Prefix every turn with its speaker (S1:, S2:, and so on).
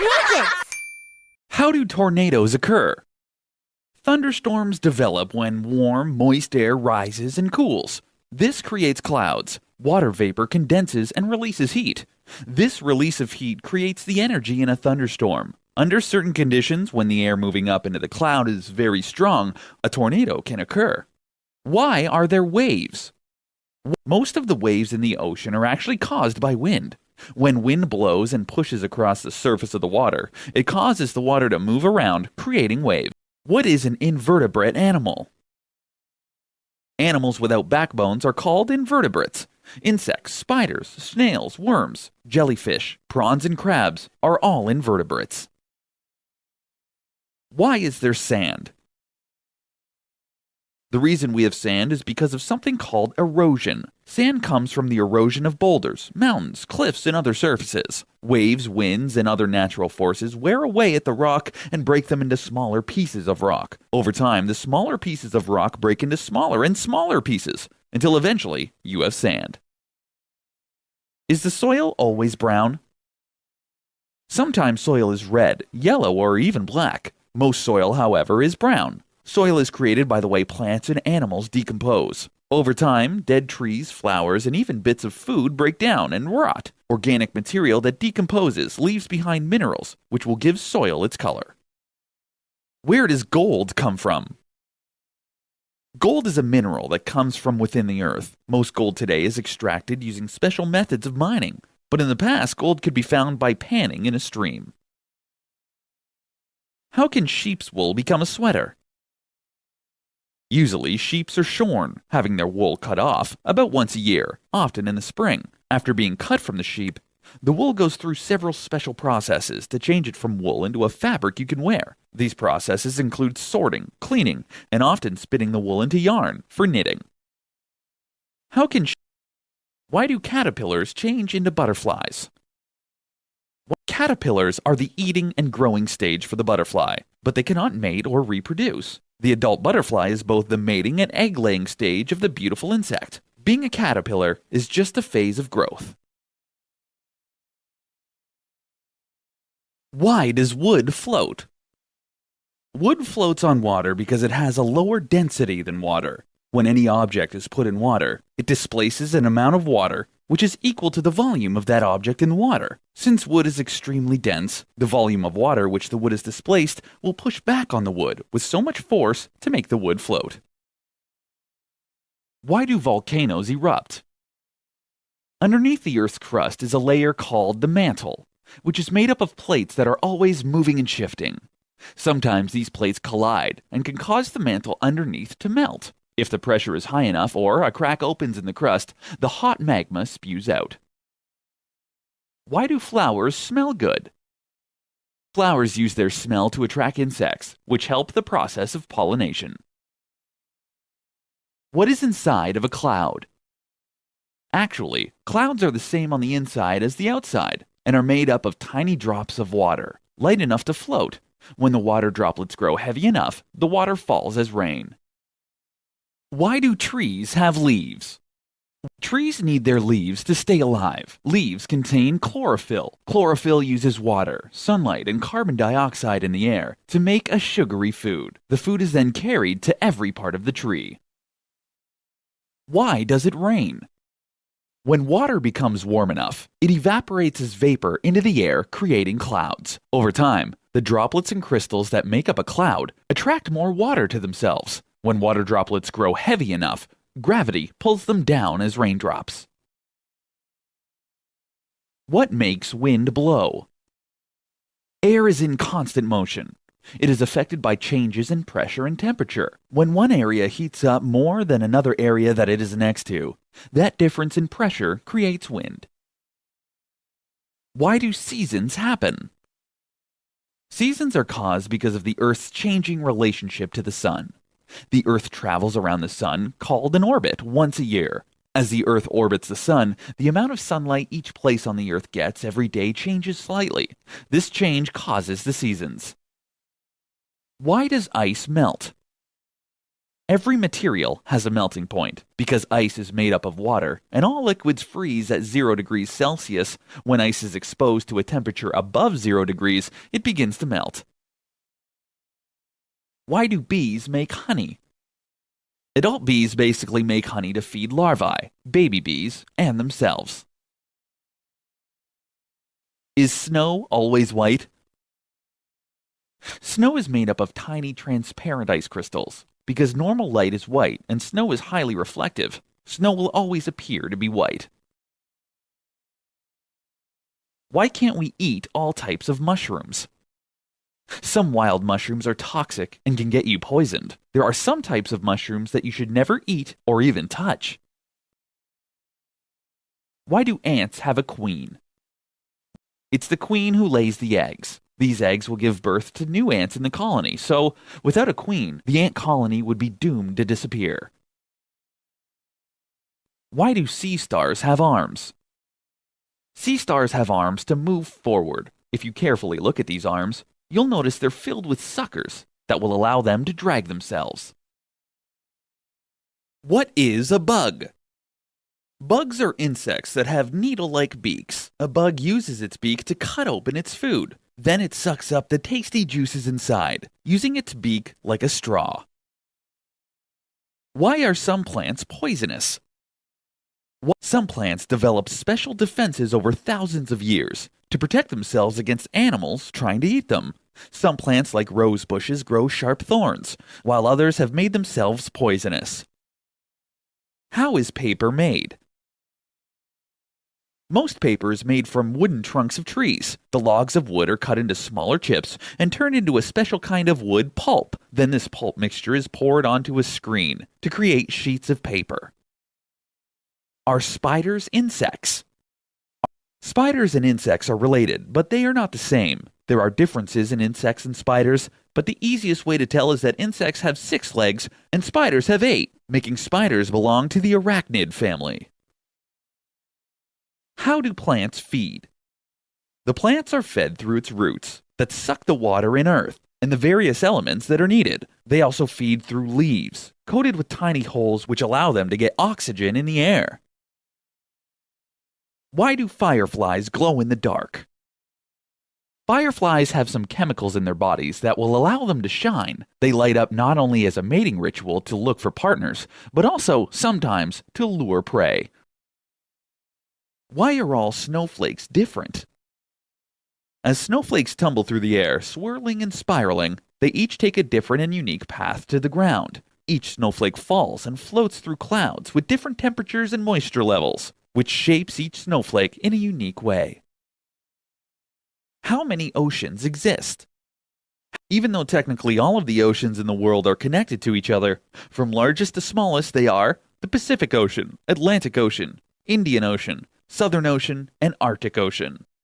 S1: Boopanpankids!
S2: How do tornadoes occur? Thunderstorms develop when warm, moist air rises and cools. This creates clouds. Water vapor condenses and releases heat. This release of heat creates the energy in a thunderstorm. Under certain conditions, when the air moving up into the cloud is very strong, a tornado can occur. Why are there waves? Most of the waves in the ocean are actually caused by wind. When wind blows and pushes across the surface of the water, it causes the water to move around, creating waves. What is an invertebrate animal? Animals without backbones are called invertebrates. Insects, spiders, snails, worms, jellyfish, prawns, and crabs are all invertebrates. Why is there sand? The reason we have sand is because of something called erosion. Sand comes from the erosion of boulders, mountains, cliffs, and other surfaces. Waves, winds, and other natural forces wear away at the rock and break them into smaller pieces of rock. Over time, the smaller pieces of rock break into smaller and smaller pieces, until eventually you have sand. Is the soil always brown? Sometimes soil is red, yellow, or even black. Most soil, however, is brown. Soil is created by the way plants and animals decompose. Over time, dead trees, flowers, and even bits of food break down and rot. Organic material that decomposes leaves behind minerals, which will give soil its color. Where does gold come from? Gold is a mineral that comes from within the earth. Most gold today is extracted using special methods of mining, but in the past, gold could be found by panning in a stream. How can sheep's wool become a sweater? Usually, sheep are shorn, having their wool cut off, about once a year, often in the spring. After being cut from the sheep, the wool goes through several special processes to change it from wool into a fabric you can wear. These processes include sorting, cleaning, and often spinning the wool into yarn for knitting. Why do caterpillars change into butterflies? Caterpillars are the eating and growing stage for the butterfly, but they cannot mate or reproduce. The adult butterfly is both the mating and egg-laying stage of the beautiful insect. Being a caterpillar is just a phase of growth. Why does wood float? Wood floats on water because it has a lower density than water. When any object is put in water, it displaces an amount of water which is equal to the volume of that object in water. Since wood is extremely dense, the volume of water which the wood is displaced will push back on the wood with so much force to make the wood float. Why do volcanoes erupt? Underneath the Earth's crust is a layer called the mantle, which is made up of plates that are always moving and shifting. Sometimes these plates collide and can cause the mantle underneath to melt. If the pressure is high enough or a crack opens in the crust, the hot magma spews out. Why do flowers smell good? Flowers use their smell to attract insects, which help the process of pollination. What is inside of a cloud? Actually, clouds are the same on the inside as the outside, and are made up of tiny drops of water, light enough to float. When the water droplets grow heavy enough, the water falls as rain. Why do trees have leaves? Trees need their leaves to stay alive. Leaves contain chlorophyll. Chlorophyll uses water, sunlight, and carbon dioxide in the air to make a sugary food. The food is then carried to every part of the tree. Why does it rain? When water becomes warm enough, it evaporates as vapor into the air, creating clouds. Over time, the droplets and crystals that make up a cloud attract more water to themselves. When water droplets grow heavy enough, gravity pulls them down as raindrops. What makes wind blow? Air is in constant motion. It is affected by changes in pressure and temperature. When one area heats up more than another area that it is next to, that difference in pressure creates wind. Why do seasons happen? Seasons are caused because of the Earth's changing relationship to the Sun. The Earth travels around the Sun, called an orbit, once a year. As the Earth orbits the Sun, the amount of sunlight each place on the Earth gets every day changes slightly. This change causes the seasons. Why does ice melt? Every material has a melting point because ice is made up of water, and all liquids freeze at 0 degrees Celsius. When ice is exposed to a temperature above 0 degrees, it begins to melt. Why do bees make honey? Adult bees basically make honey to feed larvae, baby bees, and themselves. Is snow always white? Snow is made up of tiny transparent ice crystals. Because normal light is white and snow is highly reflective, snow will always appear to be white. Why can't we eat all types of mushrooms? Some wild mushrooms are toxic and can get you poisoned. There are some types of mushrooms that you should never eat or even touch. Why do ants have a queen? It's the queen who lays the eggs. These eggs will give birth to new ants in the colony, so without a queen, the ant colony would be doomed to disappear. Why do sea stars have arms? Sea stars have arms to move forward. If you carefully look at these arms, you'll notice they're filled with suckers that will allow them to drag themselves. What is a bug? Bugs are insects that have needle-like beaks. A bug uses its beak to cut open its food. Then it sucks up the tasty juices inside, using its beak like a straw. Why are some plants poisonous? Some plants develop special defenses over thousands of years to protect themselves against animals trying to eat them. Some plants, like rose bushes, grow sharp thorns, while others have made themselves poisonous. How is paper made? Most paper is made from wooden trunks of trees. The logs of wood are cut into smaller chips and turned into a special kind of wood pulp. Then this pulp mixture is poured onto a screen to create sheets of paper. Are spiders insects? Spiders and insects are related, but they are not the same. There are differences in insects and spiders, but the easiest way to tell is that insects have 6 legs and spiders have 8, making spiders belong to the arachnid family. How do plants feed? The plants are fed through its roots that suck the water in earth and the various elements that are needed. They also feed through leaves, coated with tiny holes which allow them to get oxygen in the air. Why do fireflies glow in the dark? Fireflies have some chemicals in their bodies that will allow them to shine. They light up not only as a mating ritual to look for partners, but also sometimes to lure prey. Why are all snowflakes different? As snowflakes tumble through the air, swirling and spiraling, they each take a different and unique path to the ground. Each snowflake falls and floats through clouds with different temperatures and moisture levels, which shapes each snowflake in a unique way. How many oceans exist? Even though technically all of the oceans in the world are connected to each other, from largest to smallest they are the Pacific Ocean, Atlantic Ocean, Indian Ocean, Southern Ocean, and Arctic Ocean.